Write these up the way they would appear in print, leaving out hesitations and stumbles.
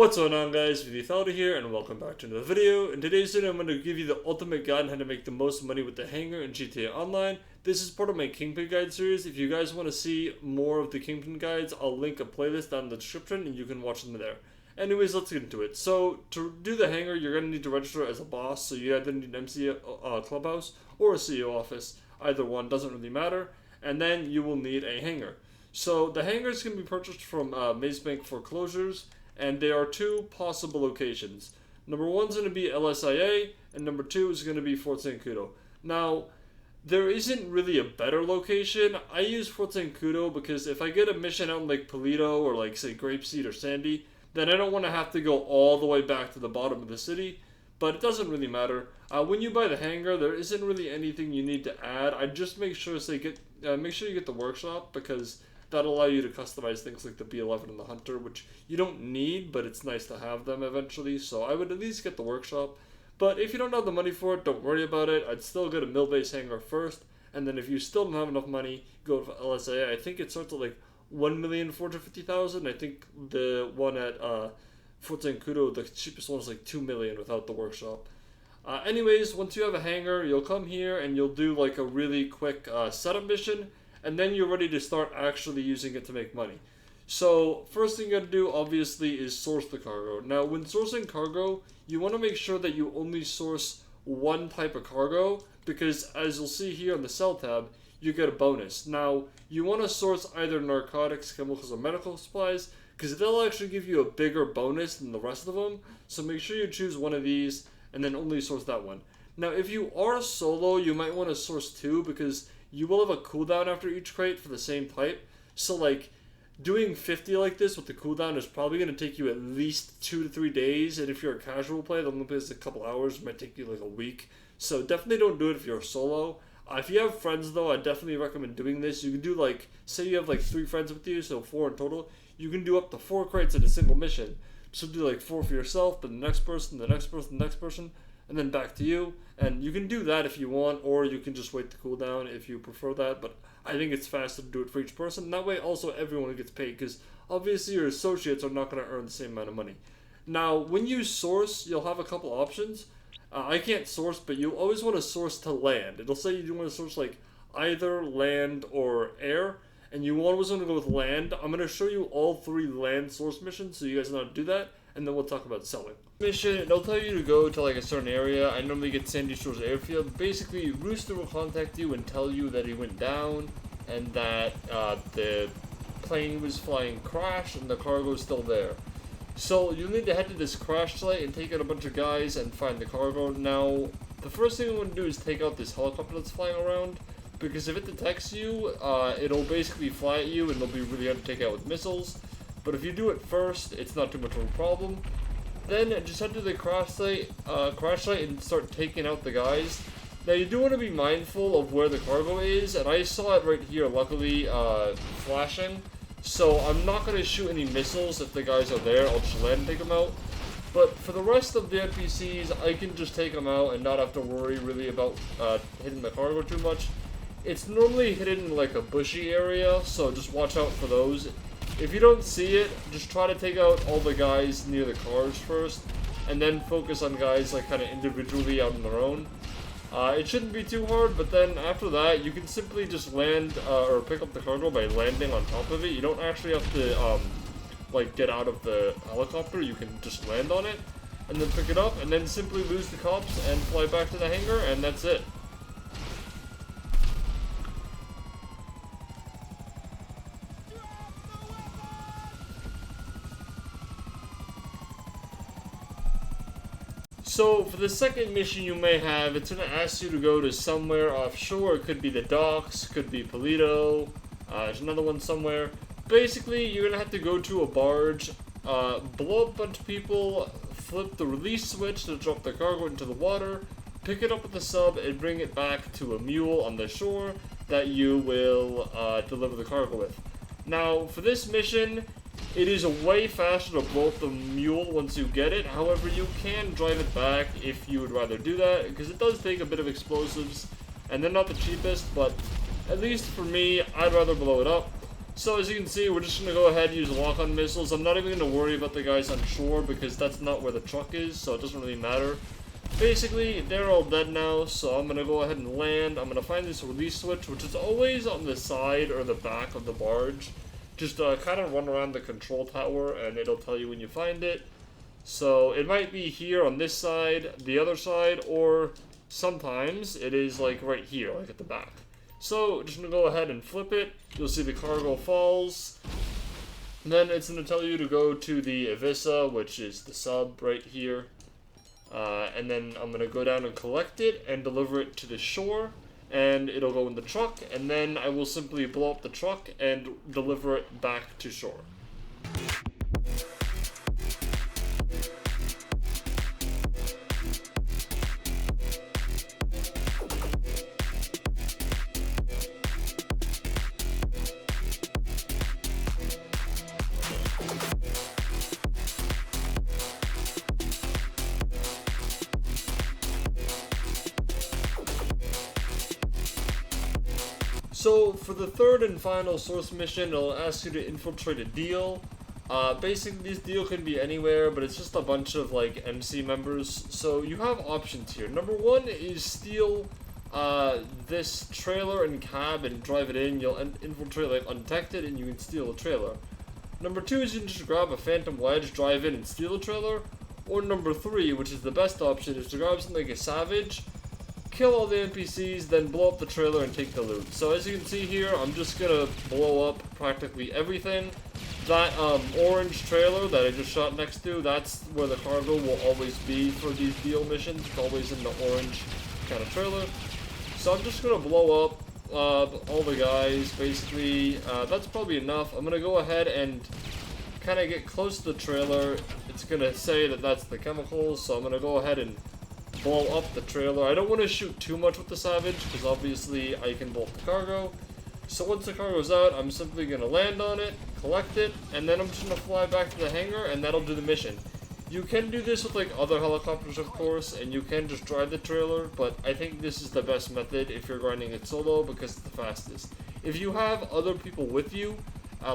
What's going on, guys? Thoughty here, and welcome back to another video. In today's video, I'm going to give you the ultimate guide on how to make the most money with the Hangar in GTA Online. This is part of my KINGPIN guide series. If you guys want to see more of the KINGPIN guides, I'll link a playlist down in the description, and you can watch them there. Anyways, let's get into it. So, to do the Hangar, you're going to need to register as a boss, so you either need an MC clubhouse or a CEO office. Either one, doesn't really matter. And then you will need a Hangar. So, the Hangars can be purchased from Maze Bank foreclosures, and there are two possible locations. Number one is going to be LSIA, and number two is going to be Fort Zancudo. Now, there isn't really a better location. I use Fort Zancudo because if I get a mission out in like Polito or like say Grapeseed or Sandy, then I don't want to have to go all the way back to the bottom of the city. But it doesn't really matter. When you buy the Hangar, there isn't really anything you need to add. I just make sure make sure you get the workshop, because that'll allow you to customize things like the B11 and the Hunter, which you don't need, but it's nice to have them eventually. So I would at least get the workshop. But if you don't have the money for it, don't worry about it. I'd still get a mill-based Hangar first, and then if you still don't have enough money, go for LSA. I think it starts at like 1,450,000. I think the one at Fort Zancudo, the cheapest one is like 2 million without the workshop. Anyways, once you have a Hangar, you'll come here and you'll do like a really quick setup mission, and then you're ready to start actually using it to make money. So first thing you gotta do obviously is source the cargo. Now when sourcing cargo, you want to make sure that you only source one type of cargo, because as you'll see here on the sell tab, you get a bonus. Now you want to source either narcotics, chemicals, or medical supplies, because they'll actually give you a bigger bonus than the rest of them. So make sure you choose one of these and then only source that one. Now if you are solo, you might want to source two, because you will have a cooldown after each crate for the same type. So like doing 50 like this with the cooldown is probably going to take you at least 2 to 3 days, and if you're a casual player, the only plays a couple hours, it might take you like a week. So definitely don't do it if you're solo. If you have friends though, I definitely recommend doing this. You can do like, say you have like 3 friends with you, so 4 in total. You can do up to 4 crates in a single mission. So do like 4 for yourself, but the next person, the next person, the next person, and then back to you. And you can do that if you want, or you can just wait the cooldown if you prefer that. But I think it's faster to do it for each person. That way also everyone gets paid, because obviously your associates are not going to earn the same amount of money. Now when you source, you'll have a couple options. I can't source, but you always want to source to land. It'll say you want to source like either land or air, and you always want to go with land. I'm going to show you all 3 land source missions so you guys know how to do that, and then we'll talk about selling. Mission, it'll tell you to go to like a certain area. I normally get Sandy Shores Airfield. Basically, Rooster will contact you and tell you that he went down, and that the plane he was flying crashed and the cargo is still there. So you'll need to head to this crash site and take out a bunch of guys and find the cargo. Now, the first thing we want to do is take out this helicopter that's flying around, because if it detects you, it'll basically fly at you and it'll be really hard to take out with missiles. But if you do it first, it's not too much of a problem. Then just head to the crash site and start taking out the guys. Now you do want to be mindful of where the cargo is, and I saw it right here, luckily, flashing. So I'm not going to shoot any missiles if the guys are there. I'll just land and take them out. But for the rest of the NPCs, I can just take them out and not have to worry really about hitting the cargo too much. It's normally hidden in like a bushy area, so just watch out for those. If you don't see it, just try to take out all the guys near the cars first, and then focus on guys like kind of individually out on their own. It shouldn't be too hard, but then after that, you can simply just land or pick up the cargo by landing on top of it. You don't actually have to like get out of the helicopter. You can just land on it and then pick it up, and then simply lose the cops and fly back to the Hangar, and that's it. So for the second mission you may have, it's going to ask you to go to somewhere offshore. It could be the docks, could be Polito, there's another one somewhere. Basically, you're going to have to go to a barge, blow up a bunch of people, flip the release switch to drop the cargo into the water, pick it up with the sub, and bring it back to a mule on the shore that you will deliver the cargo with. Now, for this mission, it is way faster to blow up the mule once you get it. However, you can drive it back if you would rather do that, because it does take a bit of explosives, and they're not the cheapest, but at least for me, I'd rather blow it up. So as you can see, we're just going to go ahead and use lock-on missiles. I'm not even going to worry about the guys on shore because that's not where the truck is, so it doesn't really matter. Basically, they're all dead now, so I'm going to go ahead and land. I'm going to find this release switch, which is always on the side or the back of the barge. Just kind of run around the control tower, and it'll tell you when you find it. So it might be here on this side, the other side, or sometimes it is like right here, like at the back. So just going to go ahead and flip it. You'll see the cargo falls. And then it's going to tell you to go to the Avisa, which is the sub right here. And then I'm going to go down and collect it and deliver it to the shore. And it'll go in the truck. And then I will simply blow up the truck and deliver it back to shore. So, for the third and final source mission, it'll ask you to infiltrate a deal. Basically, this deal can be anywhere, but it's just a bunch of, like, MC members. So, you have options here. Number one is steal this trailer and cab and drive it in. You'll infiltrate, like, undetected, and you can steal a trailer. Number two is you can just grab a phantom wedge, drive in, and steal a trailer. Or number three, which is the best option, is to grab something like a savage, kill all the NPCs, then blow up the trailer and take the loot. So as you can see here, I'm just gonna blow up practically everything. That orange trailer that I just shot next to, that's where the cargo will always be for these deal missions. It's always in the orange kind of trailer. So I'm just gonna blow up all the guys, basically. That's probably enough. I'm gonna go ahead and kind of get close to the trailer. It's gonna say that that's the chemicals, so I'm gonna go ahead and blow up the trailer. I don't want to shoot too much with the Savage, because obviously I can blow up the cargo. So once the cargo's out, I'm simply going to land on it, collect it, and then I'm just going to fly back to the hangar, and that'll do the mission. You can do this with like other helicopters, of course, and you can just drive the trailer, but I think this is the best method if you're grinding it solo, because it's the fastest. If you have other people with you,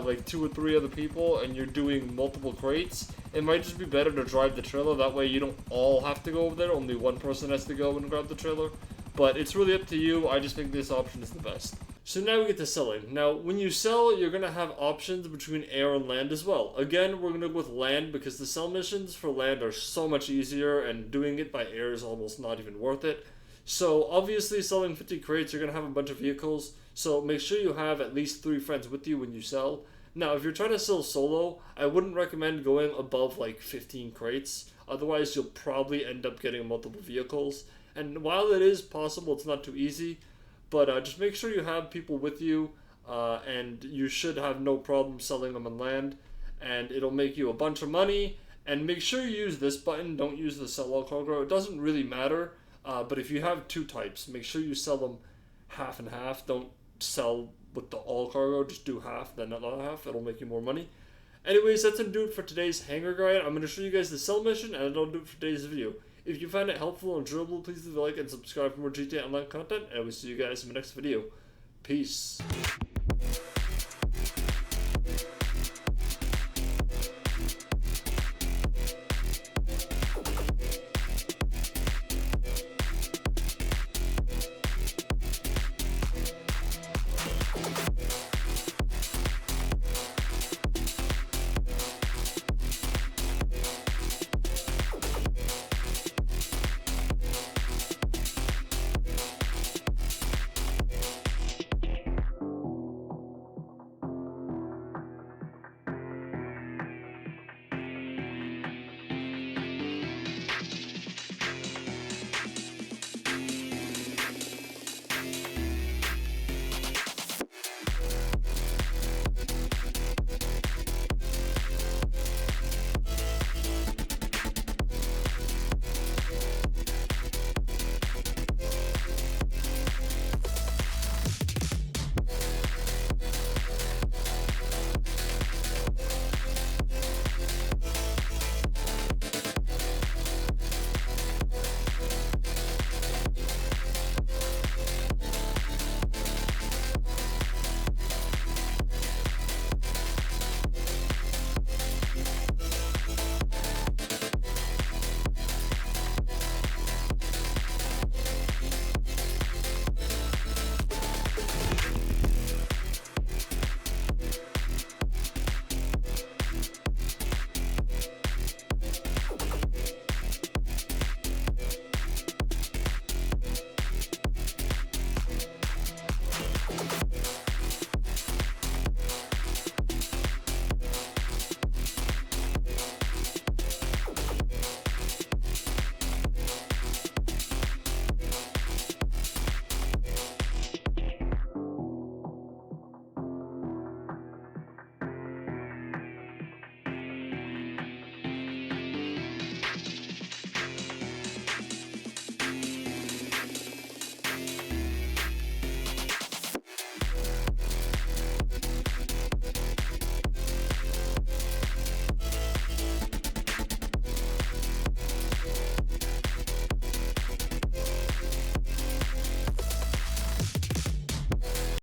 like 2 or 3 other people, and you're doing multiple crates, it might just be better to drive the trailer. That way you don't all have to go over there, only one person has to go and grab the trailer. But it's really up to you. I just think this option is the best. So now we get to selling. Now, when you sell, you're going to have options between air and land as well. Again, we're going to go with land because the sell missions for land are so much easier, and doing it by air is almost not even worth it. So obviously selling 50 crates, you're going to have a bunch of vehicles. So make sure you have at least 3 friends with you when you sell. Now, if you're trying to sell solo, I wouldn't recommend going above like 15 crates. Otherwise, you'll probably end up getting multiple vehicles. And while it is possible, it's not too easy. But just make sure you have people with you, and you should have no problem selling them on land. And it'll make you a bunch of money. And make sure you use this button. Don't use the sell all cargo. It doesn't really matter. But if you have 2 types, make sure you sell them half and half. Don't sell with the all cargo, just do half, then not half. It'll make you more money. Anyways, that's gonna do it for today's hangar guide. I'm gonna show you guys the sell mission, and that'll do it for today's video. If you find it helpful and enjoyable, please leave a like and subscribe for more GTA Online content, and I will see you guys in my next video. Peace.